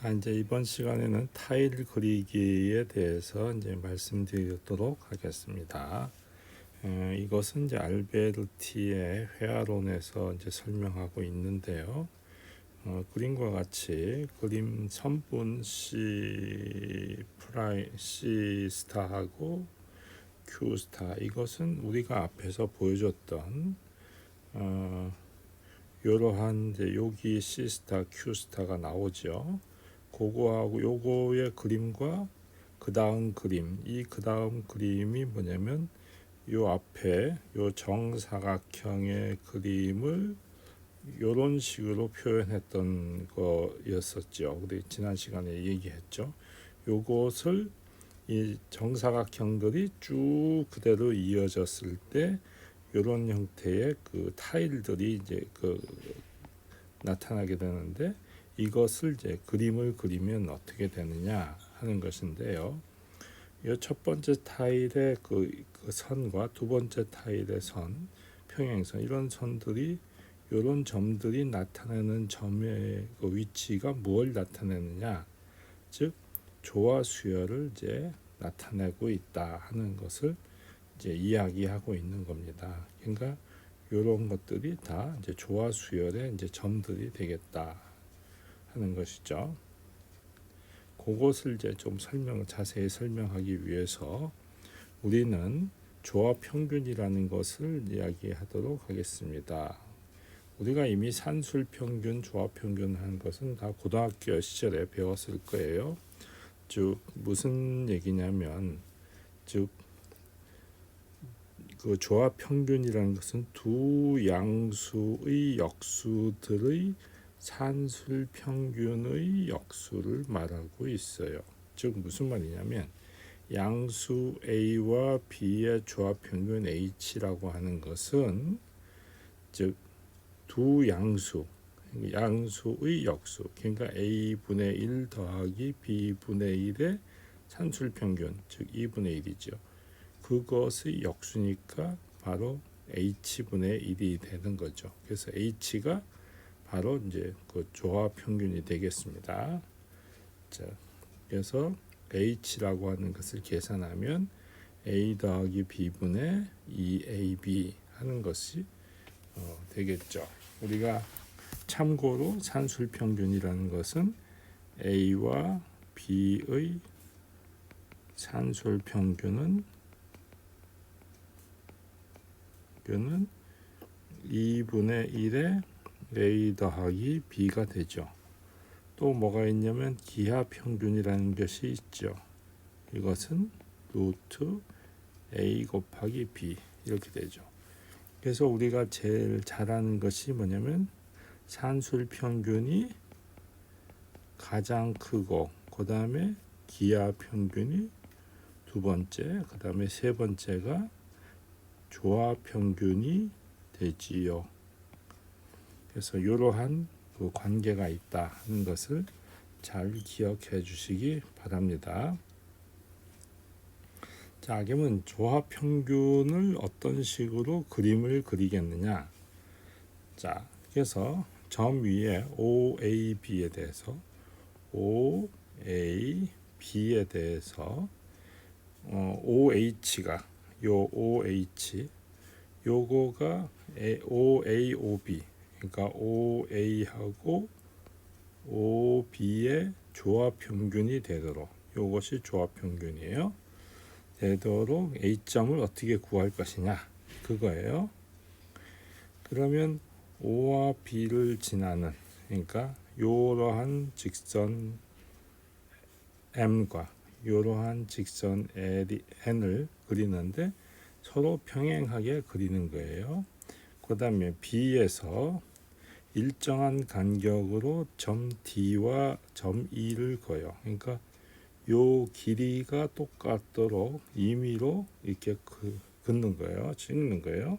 자, 이제 이번 시간에는 타일 그리기에 대해서 이제 말씀드리도록 하겠습니다. 이것은 이제 알베르티의 회화론에서 이제 설명하고 있는데요. 그림과 같이 그림 선분 C 스타하고 Q 스타, 이것은 우리가 앞에서 보여줬던 이러한 이제 여기 C 스타, Q 스타가 나오죠. 그거하고 요거의 그림과 그 다음 그림, 이 그 다음 그림이 뭐냐면 요 앞에 요 정사각형의 그림을 요런 식으로 표현했던 거였었죠. 우리 지난 시간에 얘기했죠. 요것을 이 정사각형들이 쭉 그대로 이어졌을 때 요런 형태의 그 타일들이 이제 나타나게 되는데, 이것을 이제 그림을 그리면 어떻게 되느냐 하는 것인데요. 이 첫 번째 타일의 그 선과 두 번째 타일의 선, 평행선, 이런 선들이 이런 점들이 나타내는 점의 그 위치가 무엇을 나타내느냐, 즉 조화 수열을 이제 나타내고 있다 하는 것을 이제 이야기하고 있는 겁니다. 그러니까 이런 것들이 다 이제 조화 수열의 이제 점들이 되겠다 하는 것이죠. 그것을 이제 좀 자세히 설명하기 위해서 우리는 조화 평균이라는 것을 이야기하도록 하겠습니다. 우리가 이미 산술 평균, 조화 평균 한 것은 다 고등학교 시절에 배웠을 거예요. 즉 무슨 얘기냐면, 즉 그 조화 평균이라는 것은 두 양수의 역수들의 산술 평균의 역수를 말하고 있어요. 즉 무슨 말이냐면, 양수 A와 B의 조화 평균 H라고 하는 것은 즉 두 양수의 역수, 그러니까 A분의 1 더하기 B분의 1의 산술 평균, 즉 2분의 1이죠. 그것의 역수니까 바로 H분의 1이 되는 거죠. 그래서 H가 바로 이제 그 조화 평균이 되겠습니다. 자, 그래서 H라고 하는 것을 계산하면 A 더하기 B분의 2AB 하는 것이 되겠죠. 우리가 참고로 산술 평균이라는 것은 A와 B의 산술 평균은 2분의 1의 A 더하기 B가 되죠. 또 뭐가 있냐면 기하 평균이라는 것이 있죠. 이것은 루트 A 곱하기 B 이렇게 되죠. 그래서 우리가 제일 잘하는 것이 뭐냐면 산술 평균이 가장 크고, 그 다음에 기하 평균이 두 번째, 그 다음에 세 번째가 조화 평균이 되지요. 그래서 이러한 그 관계가 있다 하는 것을 잘 기억해 주시기 바랍니다. 자, 그러면 조화 평균을 어떤 식으로 그림을 그리겠느냐. 자, 그래서 점 위에 OAB에 대해서 OH가 요 OH 요거가 OAOB, 그러니까 OA하고 OB의 조화 평균이 되도록, 요것이 조화 평균이에요. 되도록 H점을 어떻게 구할 것이냐 그거예요. 그러면 O와 B를 지나는, 그러니까 이러한 직선 M과 이러한 직선 N을 그리는데 서로 평행하게 그리는 거예요. 그 다음에 B에서 일정한 간격으로 점 D와 점 E를 그어요. 그러니까 요 길이가 똑같도록 임의로 이렇게 긋는 거예요. 찍는 거예요.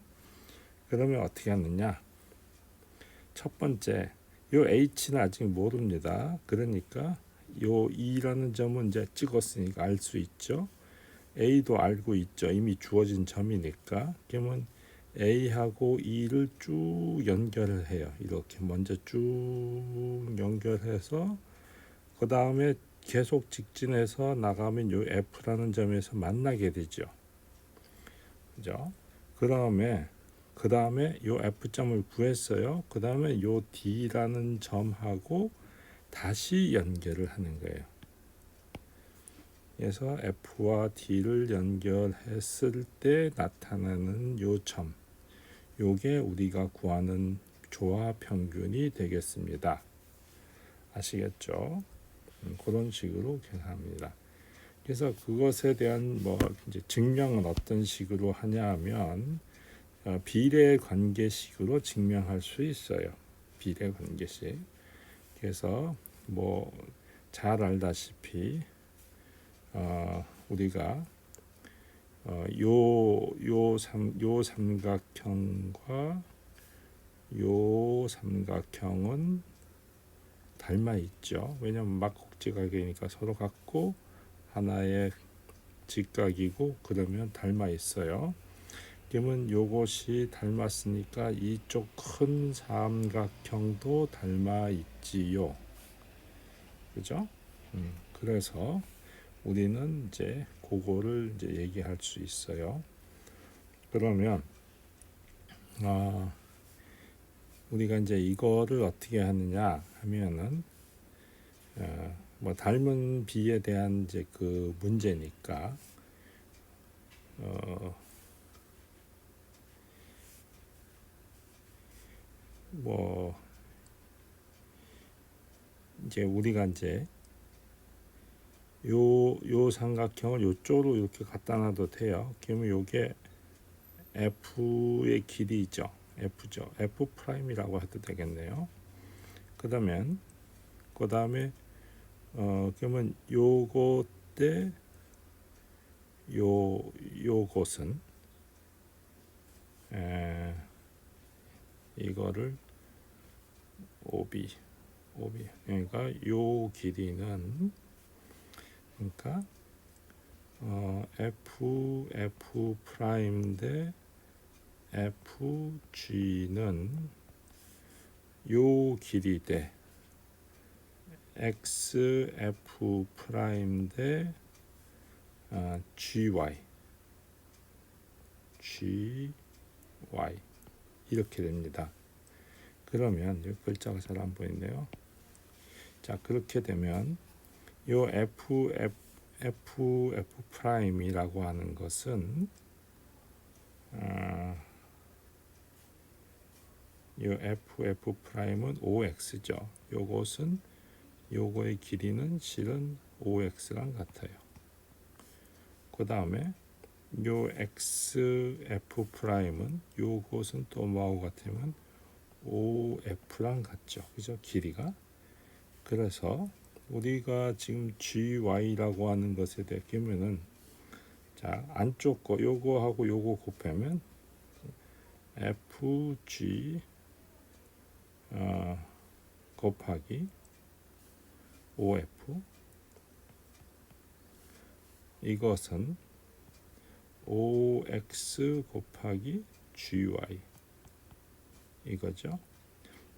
그러면 어떻게 하느냐? 첫 번째, 요 H는 아직 모릅니다. 그러니까 요 E라는 점은 이제 찍었으니까 알 수 있죠. A도 알고 있죠. 이미 주어진 점이니까. 그러면 A하고 E를 쭉 연결을 해요. 이렇게 먼저 쭉 연결해서 그 다음에 계속 직진해서 나가면 요 F라는 점에서 만나게 되죠. 그죠? 그 다음에 요 F점을 구했어요. 그 다음에 요 D라는 점하고 다시 연결을 하는 거예요. 그래서 F와 D를 연결했을 때 나타나는 요 점, 요게 우리가 구하는 조화 평균이 되겠습니다. 아시겠죠? 그런 식으로 계산합니다. 그래서 그것에 대한 이제 증명은 어떤 식으로 하냐면 비례 관계식으로 증명할 수 있어요. 비례 관계식. 그래서 잘 알다시피 우리가 요 삼각형과 요 삼각형은 닮아 있죠. 왜냐하면 막곡지각이니까 서로 같고 하나의 직각이고 그러면 닮아 있어요. 그러면 요것이 닮았으니까 이쪽 큰 삼각형도 닮아 있지요. 그죠? 그래서 우리는 이제 그거를 이제 얘기할 수 있어요. 그러면 우리가 이제 이거를 어떻게 하느냐 하면은 닮은 비에 대한 이제 그 문제니까 이제 우리가 이제 요 삼각형을 요쪽으로 이렇게 갖다 놔도 돼요. 그러면 요게 F의 길이죠. F죠. F 프라임이라고 해도 되겠네요. 그러면 그러면 요거 때 요것은 이거를 OB 그러니까 요 길이는 그러니까 F 프라임 대 FG는 요 길이 대 XF 프라임 대 GY 이렇게 됩니다. 그러면 이 글자가 잘 안 보이네요. 자, 그렇게 되면 요 F 프라임이라고 하는 것은 요 F 프라임은 OX죠. 요것은 요거의 길이는 실은 OX랑 같아요. 그 다음에 요 XF 프라임은 요것은 또 뭐하고 같으면 OF랑 같죠. 그죠? 길이가. 그래서 우리가 지금 GY라고 하는 것에 대해 보면은 자, 안쪽 거 요거하고 요거 곱하면 FG 곱하기 OF 이것은 OX 곱하기 GY 이거죠.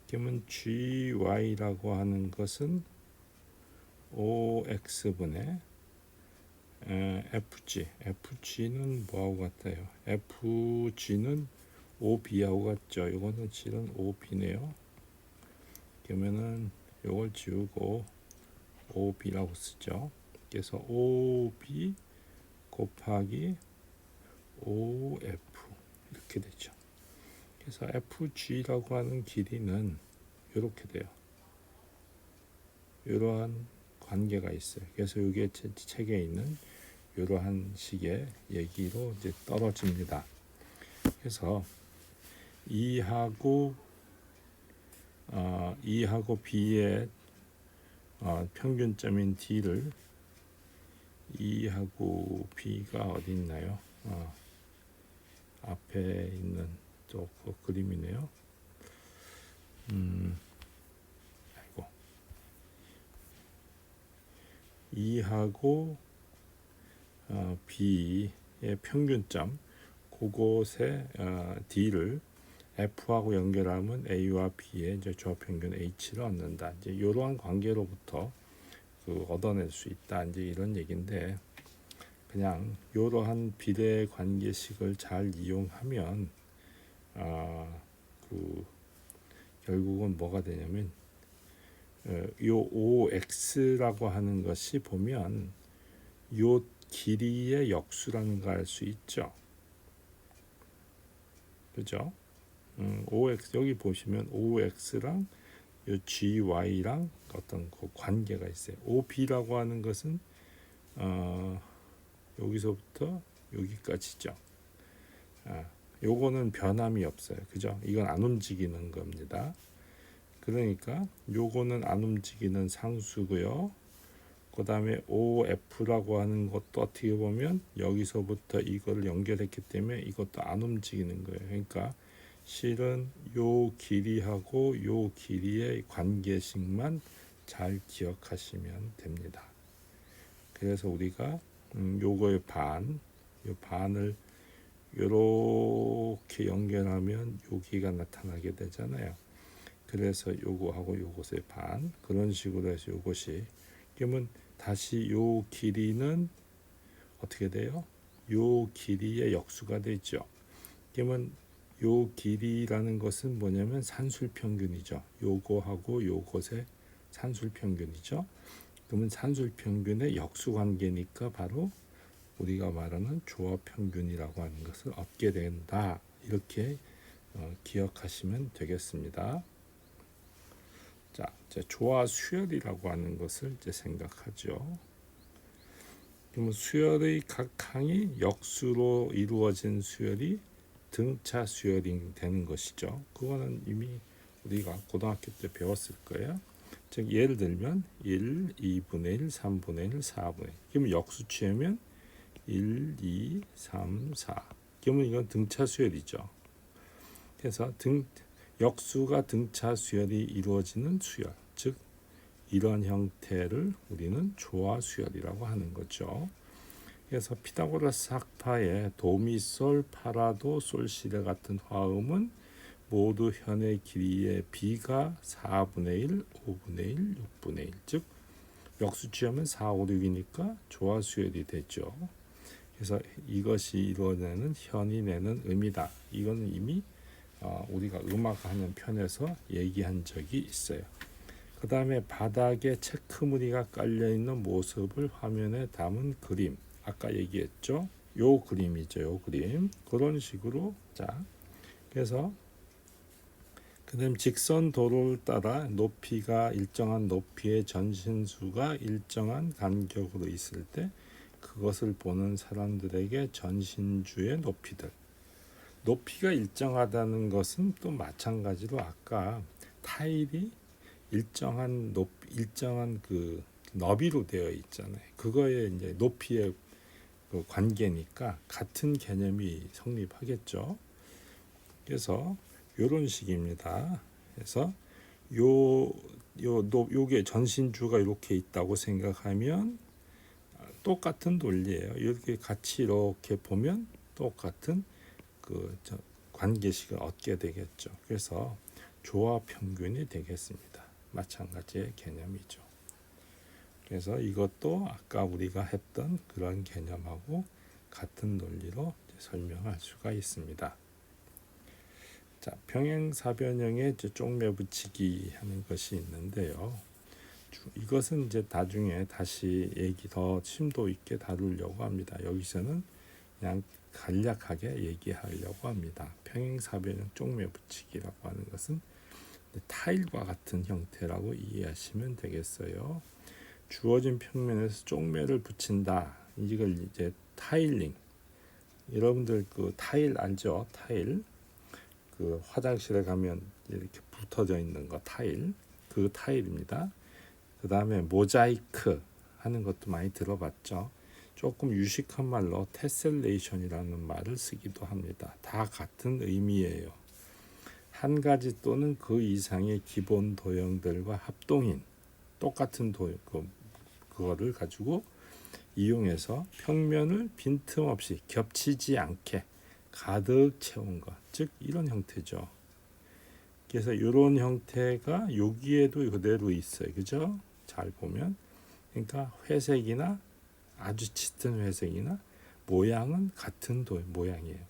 그러면 GY라고 하는 것은 OX분의 FG는 뭐하고 같아요? FG는 OB하고 같죠. 이거는 실은 OB네요. 그러면은 이걸 지우고 OB라고 쓰죠. 그래서 OB 곱하기 OF 이렇게 되죠. 그래서 FG라고 하는 길이는 이렇게 돼요. 이러한 관계가 있어요. 그래서 이게 책에 있는 이러한 식의 얘기로 이제 떨어집니다. 그래서 E하고 B의 평균점인 D를 E하고 B가 어디 있나요? 앞에 있는 또 그 그림이네요. 아이고. E하고 B의 평균점 그곳에 D를 F하고 연결하면 A와 B의 이제 조합 평균 H를 얻는다. 이제 이러한 관계로부터 얻어낼 수 있다. 이제 이런 얘기인데 그냥 이러한 비례 관계식을 잘 이용하면 그 결국은 뭐가 되냐면 요 OX라고 하는 것이 보면 요 길이의 역수라는 걸 알 수 있죠. 그죠? OX 여기 보시면 OX랑 요 GY랑 어떤 그 관계가 있어요. OB라고 하는 것은 여기서부터 여기까지죠. 요거는 변함이 없어요. 그죠? 이건 안 움직이는 겁니다. 그러니까 요거는 안 움직이는 상수고요. 그 다음에 OF라고 하는 것도 어떻게 보면 여기서부터 이거를 연결했기 때문에 이것도 안 움직이는 거예요. 그러니까 실은 요 길이하고 요 길이의 관계식만 잘 기억하시면 됩니다. 그래서 우리가 요거의 요 반을 요렇게 연결하면 여기가 나타나게 되잖아요. 그래서 요거하고 요것의 반 그런 식으로 해서 요것이 그러면 다시 요 길이는 어떻게 돼요? 요 길이의 역수가 되죠. 그러면 요 길이라는 것은 뭐냐면 산술평균이죠. 요거하고 요것의 산술평균이죠. 그러면 산술평균의 역수관계니까 바로 우리가 말하는 조합평균이라고 하는 것을 얻게 된다. 이렇게 기억하시면 되겠습니다. 자, 이제 조화 수열이라고 하는 것을 이제 생각하죠. 그러면 수열의 각 항이 역수로 이루어진 수열이 등차 수열이 되는 것이죠. 그거는 이미 우리가 고등학교 때 배웠을 거예요. 즉 예를 들면 1, 2분의 1, 3분의 1, 4분의 1. 그러면 역수 취하면 1, 2, 3, 4. 그러면 이건 등차 수열이죠. 그래서 역수가 등차 수열이 이루어지는 수열, 즉 이런 형태를 우리는 조화 수열이라고 하는 거죠. 그래서 피타고라스 학파의 도미솔 파라도 솔시레 같은 화음은 모두 현의 길이의 b가 4분의 1, 5분의 1, 6분의 1, 즉 역수 취하면 4, 5, 6이니까 조화 수열이 되죠. 그래서 이것이 이루어내는 현이 내는 음이다. 이거는 이미 우리가 음악하는 편에서 얘기한 적이 있어요. 그 다음에 바닥에 체크 무늬가 깔려있는 모습을 화면에 담은 그림. 아까 얘기했죠. 요 그림이죠. 요 그림. 그런 식으로 자 그래서 그다음 직선 도로를 따라 높이가 일정한 높이의 전신수가 일정한 간격으로 있을 때 그것을 보는 사람들에게 전신주의 높이들. 높이가 일정하다는 것은 또 마찬가지로 아까 타일이 일정한 그 너비로 되어 있잖아요. 그거에 이제 높이의 그 관계니까 같은 개념이 성립하겠죠. 그래서 이런 식입니다. 그래서 요게 전신주가 이렇게 있다고 생각하면 똑같은 논리예요. 이렇게 같이 이렇게 보면 똑같은 그 관계식을 얻게 되겠죠. 그래서 조합 평균이 되겠습니다. 마찬가지의 개념이죠. 그래서 이것도 아까 우리가 했던 그런 개념하고 같은 논리로 설명할 수가 있습니다. 자, 평행사변형의 쪽매 붙이기 하는 것이 있는데요. 이것은 이제 나중에 다시 얘기 더 심도 있게 다루려고 합니다. 여기서는 그냥 간략하게 얘기하려고 합니다. 평행사변형 쪽매 붙이기라고 하는 것은 타일과 같은 형태라고 이해하시면 되겠어요. 주어진 평면에서 쪽매를 붙인다. 이걸 이제 타일링. 여러분들 그 타일 알죠? 타일. 그 화장실에 가면 이렇게 붙어져 있는 거 타일. 그 타일입니다. 그 다음에 모자이크 하는 것도 많이 들어봤죠. 조금 유식한 말로 테셀레이션이라는 말을 쓰기도 합니다. 다 같은 의미예요. 한 가지 또는 그 이상의 기본 도형들과 합동인 똑같은 그거를 가지고 이용해서 평면을 빈틈없이 겹치지 않게 가득 채운 것, 즉 이런 형태죠. 그래서 이런 형태가 여기에도 그대로 있어요. 그죠? 잘 보면 그러니까 회색이나 아주 짙은 회색이나 모양은 같은 모양이에요.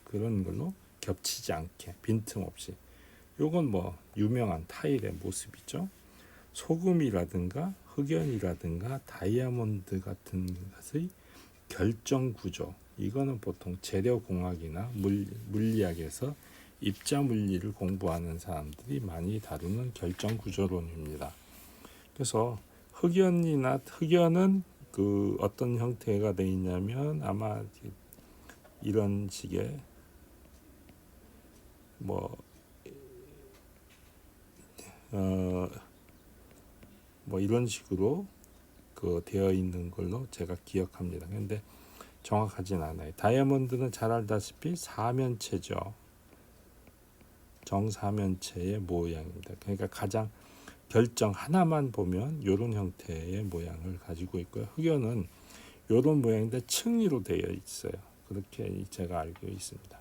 그런 걸로 겹치지 않게 빈틈없이. 요건 뭐 유명한 타일의 모습이죠. 소금이라든가 흑연이라든가 다이아몬드 같은 것의 결정 구조, 이거는 보통 재료공학이나 물리학에서 입자 물리를 공부하는 사람들이 많이 다루는 결정 구조론입니다. 그래서 흑연은 그 어떤 형태가 되어 있냐면 아마 이런 식의 뭐 이런 식으로 그 되어 있는 걸로 제가 기억합니다. 근데 정확하진 않아요. 다이아몬드는 잘 알다시피 사면체죠. 정사면체의 모양입니다. 그러니까 가장 결정 하나만 보면 이런 형태의 모양을 가지고 있고요. 흑연은 이런 모양인데 층위로 되어 있어요. 그렇게 제가 알고 있습니다.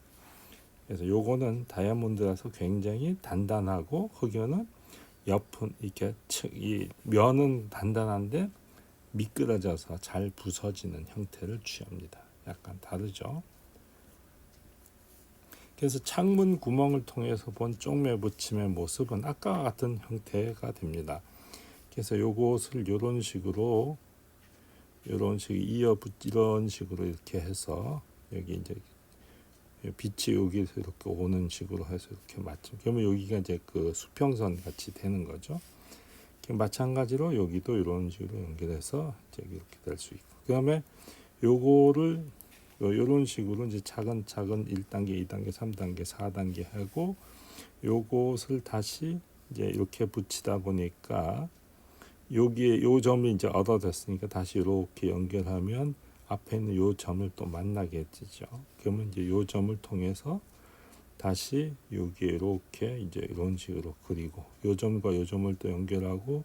그래서 요거는 다이아몬드라서 굉장히 단단하고 흑연은 옆은 이렇게 이 면은 단단한데 미끄러져서 잘 부서지는 형태를 취합니다. 약간 다르죠. 그래서 창문 구멍을 통해서 본 쪽매 붙임의 모습은 아까와 같은 형태가 됩니다. 그래서 요것을 이런 식으로 이런 식으로 이렇게 해서 여기 이제 빛이 여기서 이렇게 오는 식으로 해서 이렇게 맞춤. 그러면 여기가 이제 그 수평선 같이 되는 거죠. 마찬가지로 여기도 이런 식으로 연결해서 이제 이렇게 될 수 있고. 그다음에 요거를 이런 식으로 이제 차근차근 1단계, 2단계, 3단계, 4단계 하고 요것을 다시 이제 이렇게 붙이다 보니까 여기에 요 점이 이제 얻어졌으니까 다시 이렇게 연결하면 앞에 있는 요 점을 또 만나게 되죠. 그러면 이제 요 점을 통해서 다시 여기에 이렇게 이제 이런 식으로 그리고 요 점과 요 점을 또 연결하고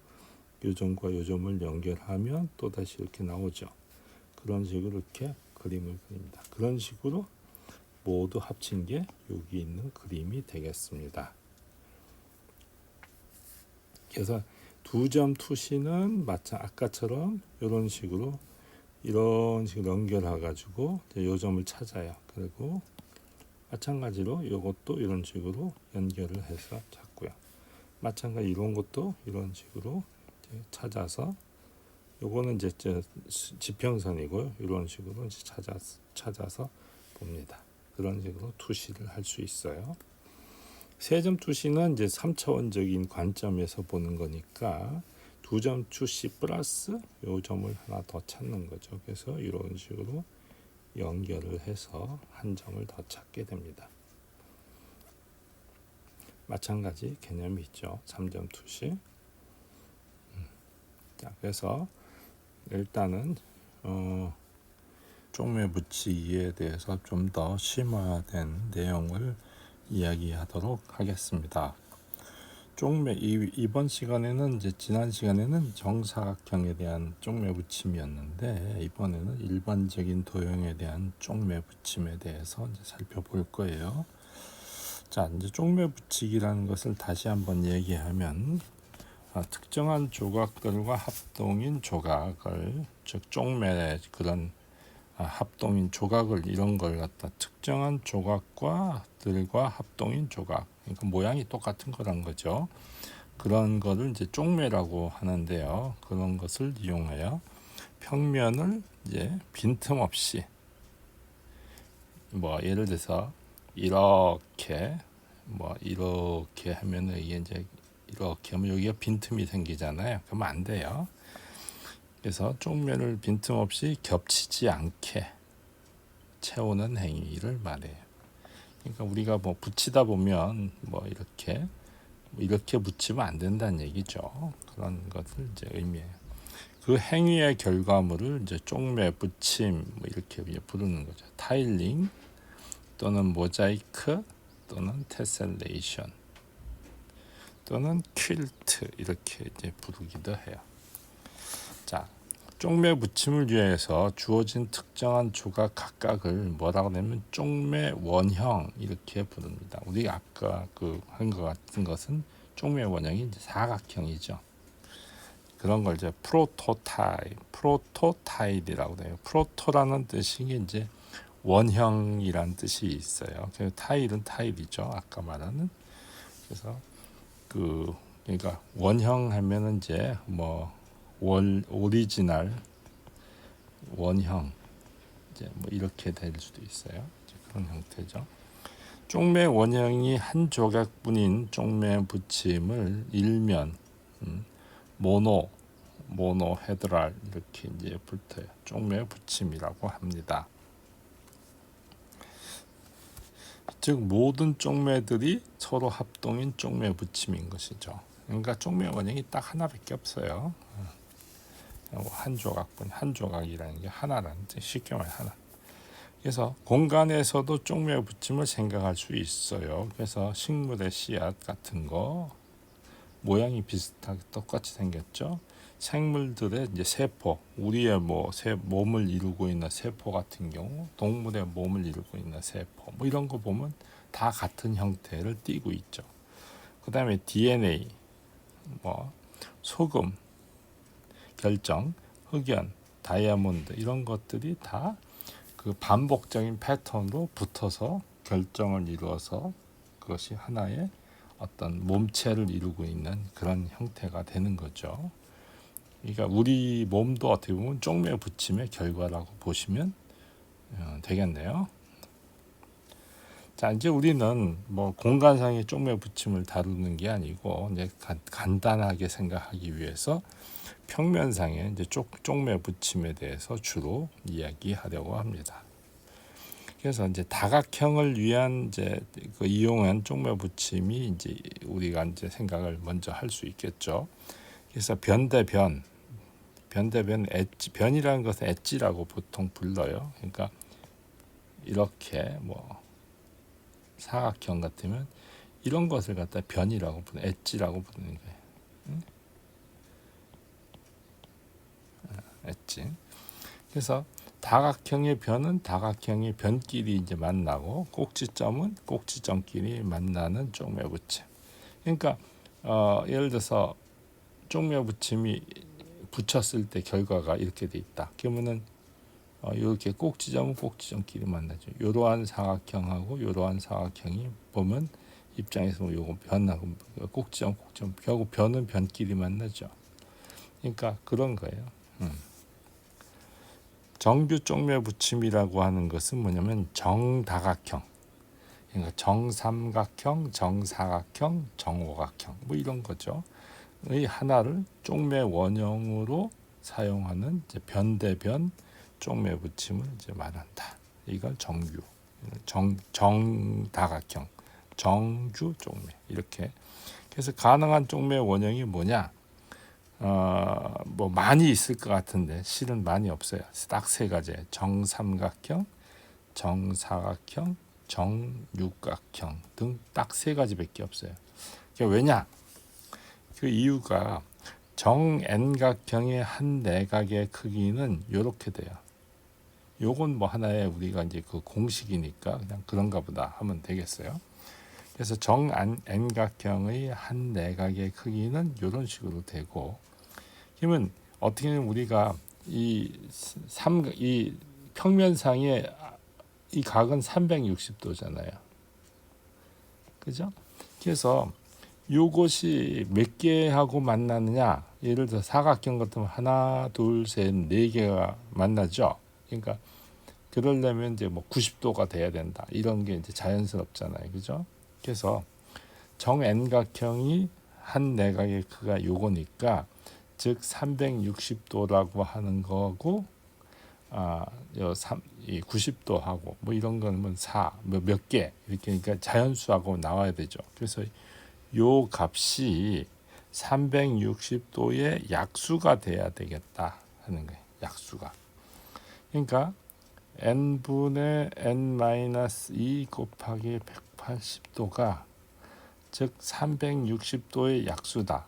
요 점과 요 점을 연결하면 또 다시 이렇게 나오죠. 그런 식으로 이렇게 그림을 그립니다. 그런 식으로 모두 합친 게 여기 있는 그림이 되겠습니다. 그래서 두 점 투시는 아까처럼 이런 식으로 연결해 가지고 요 점을 찾아요. 그리고 마찬가지로 이것도 이런 식으로 연결을 해서 찾고요. 마찬가지 이런 것도 이런 식으로 찾아서 요거는 이제 지평선이고요. 이런 식으로 이제 찾아서 봅니다. 그런 식으로 투시를 할 수 있어요. 세점 투시는 이제 3차원적인 관점에서 보는 거니까 두 점 투시 플러스 요 점을 하나 더 찾는 거죠. 그래서 이런 식으로 연결을 해서 한 점을 더 찾게 됩니다. 마찬가지 개념이 있죠. 3점 투시. 자, 그래서 일단은 쪽매 붙이기에 대해서 좀 더 심화된 내용을 이야기하도록 하겠습니다. 쪽매 이번 시간에는 이제 지난 시간에는 정사각형에 대한 쪽매 붙임이었는데 이번에는 일반적인 도형에 대한 쪽매 붙임에 대해서 이제 살펴볼 거예요. 자, 이제 쪽매 붙이기라는 것을 다시 한번 얘기하면 특정한 조각들과 합동인 조각을 즉 쪽매의 그런 합동인 조각을 이런 걸 갖다 특정한 조각과들과 합동인 조각, 그러니까 모양이 똑같은 거란 거죠. 그런 거를 이제 쪽매라고 하는데요. 그런 것을 이용하여 평면을 이제 빈틈없이 예를 들어서 이렇게 하면은 이게 이제 이렇게 하면 여기가 빈틈이 생기잖아요. 그러면 안 돼요. 그래서 쪽면을 빈틈없이 겹치지 않게 채우는 행위를 말해요. 그러니까 우리가 붙이다 보면 이렇게 붙이면 안 된다는 얘기죠. 그런 것을 이제 의미해요. 그 행위의 결과물을 이제 쪽매 붙임 이렇게 부르는 거죠. 타일링 또는 모자이크 또는 테셀레이션 또는 퀼트 이렇게 이제 부르기도 해요. 자, 쪽매 붙임을 위해서 주어진 특정한 조각 각각을 뭐라고 하냐면 쪽매 원형 이렇게 부릅니다. 우리가 아까 한 것 같은 것은 쪽매 원형이 이제 사각형이죠. 그런 걸 이제 프로토타입이라고 해요. 프로토라는 뜻이 이제 원형이란 뜻이 있어요. 그래서 타일은 타일이죠. 아까 말하는. 그래서 그러니까 원형 하면은 이제 뭐 오리지널 원형 이제 뭐 이렇게 될 수도 있어요. 이제 그런 형태죠. 쪽매 원형이 한 조각분인 쪽매 붙임을 일면 모노헤드랄 이렇게 이제 붙어요. 쪽매 붙임이라고 합니다. 즉 모든 쪽매들이 서로 합동인 쪽매 붙임인 것이죠. 그러니까 쪽매 원형이 딱 하나밖에 없어요. 한 조각분, 한 조각이라는 게 하나라는 뜻, 쉽게 말해 하나. 그래서 공간에서도 쪽매 붙임을 생각할 수 있어요. 그래서 식물의 씨앗 같은 거 모양이 비슷하게 똑같이 생겼죠. 생물들의 이제 세포, 우리의 몸을 이루고 있는 세포 같은 경우, 동물의 몸을 이루고 있는 세포, 뭐 이런 거 보면 다 같은 형태를 띠고 있죠. 그 다음에 DNA, 소금, 결정, 흑연, 다이아몬드 이런 것들이 다 그 반복적인 패턴으로 붙어서 결정을 이루어서 그것이 하나의 어떤 몸체를 이루고 있는 그런 형태가 되는 거죠. 그러니까 우리 몸도 어떻게 보면 쪽매 붙임의 결과라고 보시면 되겠네요. 자, 이제 우리는 뭐 공간상의 쪽매 붙임을 다루는 게 아니고 이제 간단하게 생각하기 위해서 평면상의 이제 쪽매 붙임에 대해서 주로 이야기하려고 합니다. 그래서 이제 다각형을 위한 이제 이용한 쪽매 붙임이 이제 우리가 이제 생각을 먼저 할 수 있겠죠. 그래서 변대변 엣지, 변이라는 것은 엣지라고 보통 불러요. 그러니까 이렇게 사각형 같으면 이런 것을 갖다 변이라고 부르는 엣지라고 부르는 거예요. 엣지. 그래서 다각형의 변은 다각형의 변끼리 이제 만나고 꼭지점은 꼭지점끼리 만나는 쪽매 붙임. 그러니까 예를 들어서 쪽매 붙임이 붙였을 때 결과가 이렇게 돼 있다. 그러면은 이렇게 꼭지점은 꼭지점끼리 만나죠. 이러한 사각형하고 이러한 사각형이 보면 입장에서 요거 변하고 꼭지점 결국 변은 변끼리 만나죠. 그러니까 그런 거예요. 정규 쪽매 붙임이라고 하는 것은 뭐냐면 정다각형, 그러니까 정삼각형, 정사각형, 정오각형 뭐 이런 거죠. 이 하나를 쪽매 원형으로 사용하는 이제 변대변 쪽매 붙임을 이제 말한다. 이걸 정규, 정다각형, 정규 쪽매 이렇게. 그래서 가능한 쪽매 원형이 뭐냐? 많이 있을 것 같은데 실은 많이 없어요. 딱 세 가지. 정삼각형, 정사각형, 정육각형 등 딱 세 가지밖에 없어요. 왜냐? 그 이유가 정n각형의 한 내각의 크기는 이렇게 돼요. 요건 하나의 우리가 이제 그 공식이니까 그냥 그런가 보다 하면 되겠어요. 그래서 정n각형의 한 내각의 크기는 이런 식으로 되고, 그러면 어떻게 보면 우리가 이 평면상의 이 각은 360도잖아요. 그죠? 그래서 요것이 몇 개하고 만나느냐? 예를 들어 사각형 같으면 하나, 둘, 셋, 네 개가 만나죠. 그러니까 그러려면 이제 90도가 돼야 된다. 이런 게 이제 자연스럽잖아요. 그죠? 그래서 정n각형이 한 내각의 크기가 요거니까 즉 360도라고 하는 거고 이 90도하고 이런 거는 4, 몇 개 이렇게 그러니까 자연수하고 나와야 되죠. 그래서 요 값이 360도의 약수가 돼야 되겠다 하는 거예요. 약수가. 그러니까 n분의 n-2 곱하기 180도가 즉 360도의 약수다.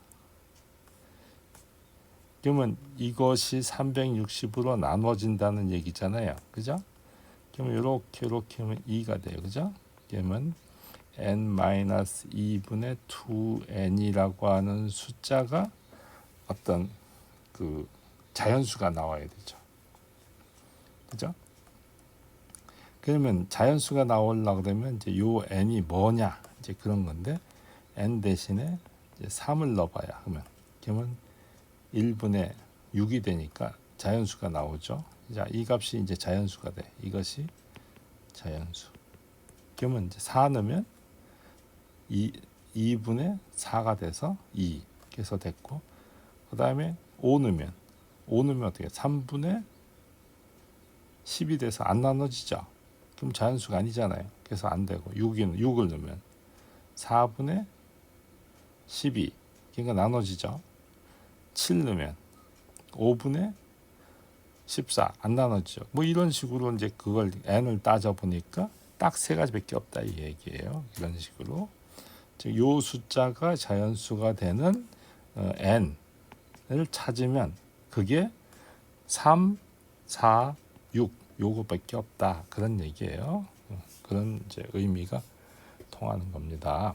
그러면 이것이 360으로 나눠진다는 얘기잖아요. 그죠? 그러면 이렇게 하면 2가 돼요. 그죠? 그러면 n-2분의 2n이라고 하는 숫자가 어떤 그 자연수가 나와야 되죠. 그죠? 그러면 자연수가 나오려고 그러면 이제 요 n이 뭐냐 이제 그런 건데 n 대신에 이제 3을 넣어봐야 하면 그러면 1분의 6이 되니까 자연수가 나오죠. 자, 이 값이 이제 자연수가 돼. 이것이 자연수. 그러면 이제 4 넣으면 2분의 4가 돼서 2. 그래서 됐고 그 다음에 5 넣으면 어떻게 3분의 10이 돼서 안 나눠지죠. 그럼 자연수가 아니잖아요. 그래서 안 되고 6을 넣으면 4분의 12. 그러니까 나눠지죠. 7 넣으면 5분의 14 안 나눠지죠. 뭐 이런 식으로 이제 그걸 n을 따져 보니까 딱 세 가지밖에 없다 이 얘기예요. 이런 식으로 즉 요 숫자가 자연수가 되는 n을 찾으면 그게 3, 4, 6 요거밖에 없다 그런 얘기예요. 그런 이제 의미가 통하는 겁니다.